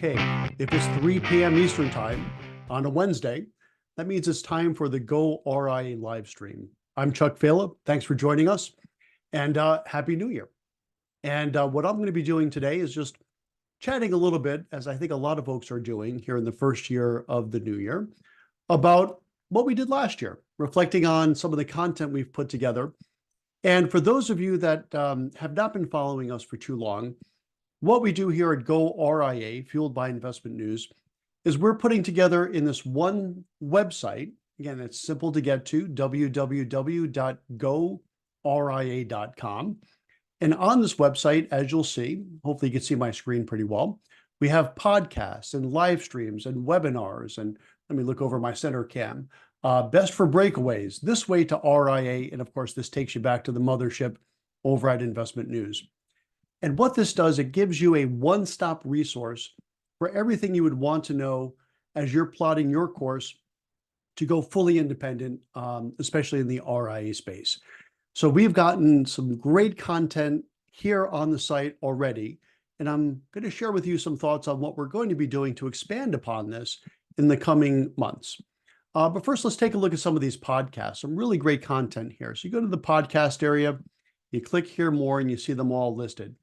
Okay, if it's 3 p.m. Eastern time on a Wednesday, that means it's time for the goRIA live stream. I'm Chuck Philip. Thanks for joining us, and Happy New Year. And what I'm going to be doing today is just chatting a little bit, as I think a lot of folks are doing here in the first year of the new year, about what we did last year, reflecting on some of the content we've put together. And for those of you that have not been following us for too long, what we do here at goRIA, Fueled by Investment News, is we're putting together in this one website. Again, it's simple to get to, www.goria.com. And on this website, as you'll see, hopefully you can see my screen pretty well, we have podcasts and live streams and webinars. And let me look over my center cam. Best for breakaways, this way to RIA. And of course, this takes you back to the mothership over at Investment News. And what this does, it gives you a one-stop resource for everything you would want to know as you're plotting your course to go fully independent, especially in the RIA space. So we've gotten some great content here on the site already, and I'm going to share with you some thoughts on what we're going to be doing to expand upon this in the coming months. But first, let's take a look at some of these podcasts, some really great content here. So you go to the podcast area, you click Hear More, and you see them all listed.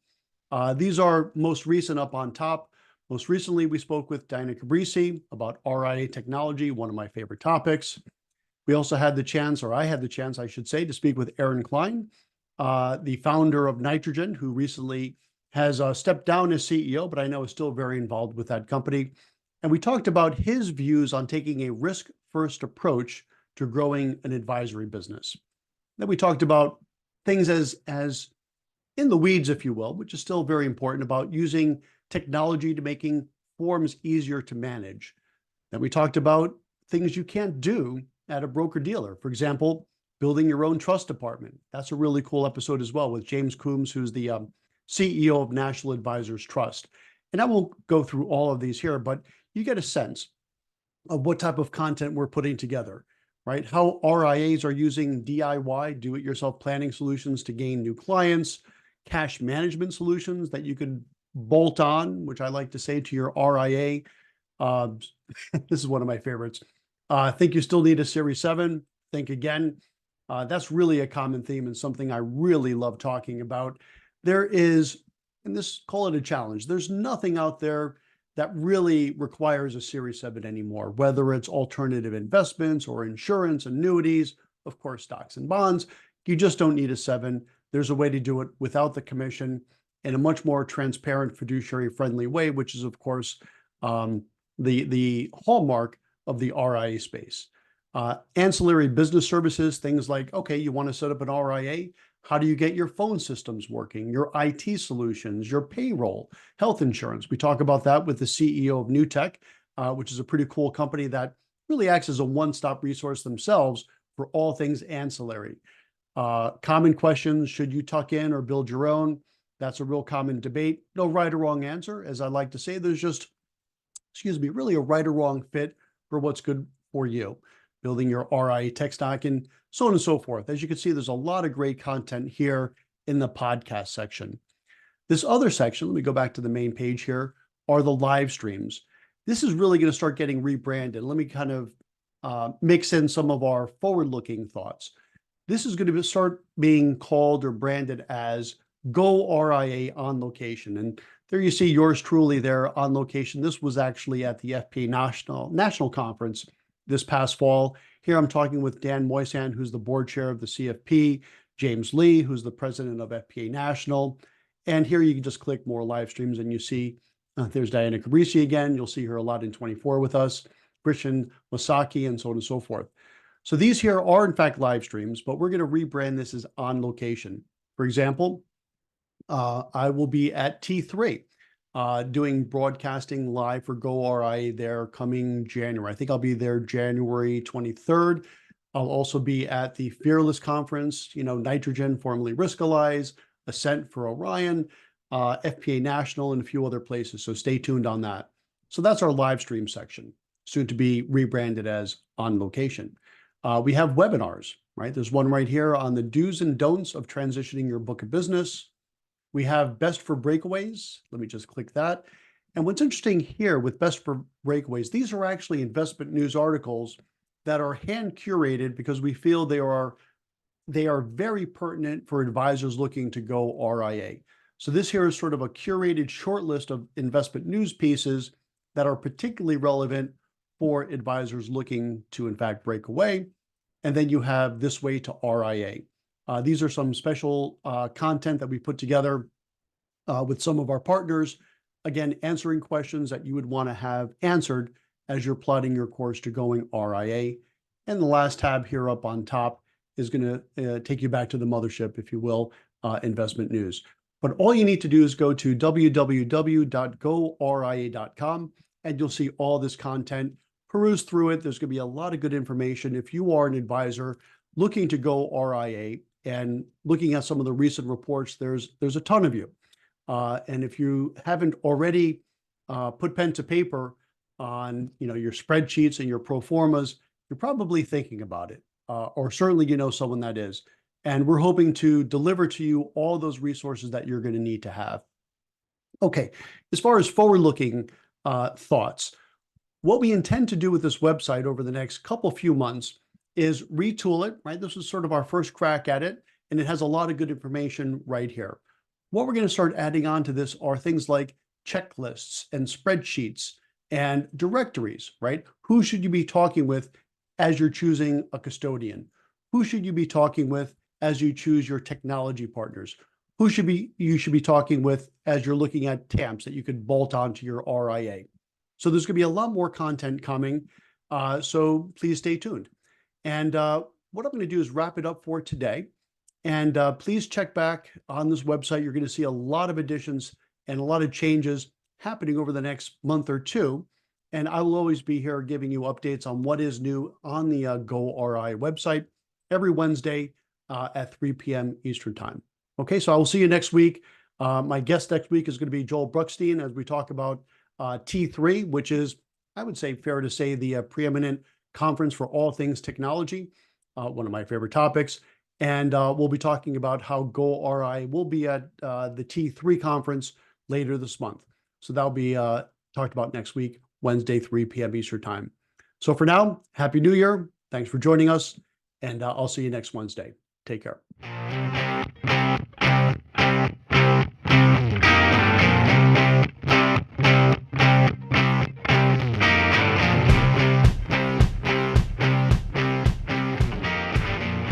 These are most recent up on top. Most recently, we spoke with Diana Cabrisi about RIA technology, one of my favorite topics. We also had the chance, or I had the chance, I should say, to speak with Aaron Klein, the founder of Nitrogen, who recently has stepped down as CEO, but I know is still very involved with that company. And we talked about his views on taking a risk-first approach to growing an advisory business. Then we talked about things as in the weeds, if you will, which is still very important, about using technology to making forms easier to manage. Then we talked about things you can't do at a broker-dealer. For example, building your own trust department. That's a really cool episode as well with James Coombs, who's the CEO of National Advisors Trust. And I won't go through all of these here, but you get a sense of what type of content we're putting together, right? How RIAs are using DIY, do-it-yourself planning solutions to gain new clients, cash management solutions that you could bolt on, which I like to say, to your RIA. This is one of my favorites. Think you still need a Series 7? Think again. That's really a common theme and something I really love talking about. There is, and this, call it a challenge, there's nothing out there that really requires a Series 7 anymore, whether it's alternative investments or insurance, annuities, of course, stocks and bonds. You just don't need a 7. There's a way to do it without the commission in a much more transparent, fiduciary-friendly way, which is, of course, the hallmark of the RIA space. Ancillary business services, things like, okay, you want to set up an RIA. How do you get your phone systems working, your IT solutions, your payroll, health insurance? We talk about that with the CEO of NewTech, which is a pretty cool company that really acts as a one-stop resource themselves for all things ancillary. Common questions, should you tuck in or build your own? That's a real common debate. No right or wrong answer. As I like to say, there's just, really a right or wrong fit for what's good for you. Building your RIA tech stack and so on and so forth. As you can see, there's a lot of great content here in the podcast section. This other section, let me go back to the main page here, are the live streams. This is really going to start getting rebranded. Let me kind of mix in some of our forward-looking thoughts. This is going to start being called or branded as goRIA on location. And there you see yours truly there on location. This was actually at the FPA National Conference this past fall. Here I'm talking with Dan Moysan, who's the board chair of the CFP, James Lee, who's the president of FPA National. And here you can just click more live streams and you see there's Diana Cabrisi again. You'll see her a lot in 24 with us, Christian Masaki, and so on and so forth. So these here are, in fact, live streams, but we're going to rebrand this as on location. For example, I will be at T3 doing broadcasting live for goRIA there coming January. I think I'll be there January 23rd. I'll also be at the Fearless Conference, Nitrogen, formerly Riskalyze, Ascent for Orion, FPA National, and a few other places. So stay tuned on that. So that's our live stream section, soon to be rebranded as on location. We have webinars, right? There's one right here on the do's and don'ts of transitioning your book of business. We have best for breakaways. Let me just click that. And what's interesting here with best breakaways, these are actually investment news articles that are hand curated because we feel they are very pertinent for advisors looking to go RIA. So this here is sort of a curated short list of investment news pieces that are particularly relevant for advisors looking to, in fact, break away. And then you have This Way to RIA. These are some special content that we put together with some of our partners, again, answering questions that you would want to have answered as you're plotting your course to going RIA. And the last tab here up on top is going to take you back to the mothership, if you will, investment news. But all you need to do is go to www.goria.com and you'll see all this content. Peruse through it. There's going to be a lot of good information. If you are an advisor looking to go RIA and looking at some of the recent reports, there's a ton of you. And if you haven't already put pen to paper on your spreadsheets and your pro formas, you're probably thinking about it, or certainly you know someone that is. And we're hoping to deliver to you all those resources that you're going to need to have. Okay, as far as forward-looking thoughts, what we intend to do with this website over the next few months is retool it, right? This is sort of our first crack at it, and it has a lot of good information right here. What we're going to start adding on to this are things like checklists and spreadsheets and directories, right? Who should you be talking with as you're choosing a custodian? Who should you be talking with as you choose your technology partners? Who you should be talking with as you're looking at TAMPs that you could bolt onto your RIA? So there's going to be a lot more content coming. So please stay tuned. And what I'm going to do is wrap it up for today. And please check back on this website. You're going to see a lot of additions and a lot of changes happening over the next month or two. And I will always be here giving you updates on what is new on the goRIA website every Wednesday at 3 p.m. Eastern Time. Okay, so I will see you next week. My guest next week is going to be Joel Bruckstein as we talk about T3, which is, I would say, fair to say, the preeminent conference for all things technology, one of my favorite topics. And we'll be talking about how goRIA will be at the T3 conference later this month. So that'll be talked about next week, Wednesday, 3 p.m. Eastern Time. So for now, Happy New Year. Thanks for joining us. And I'll see you next Wednesday. Take care.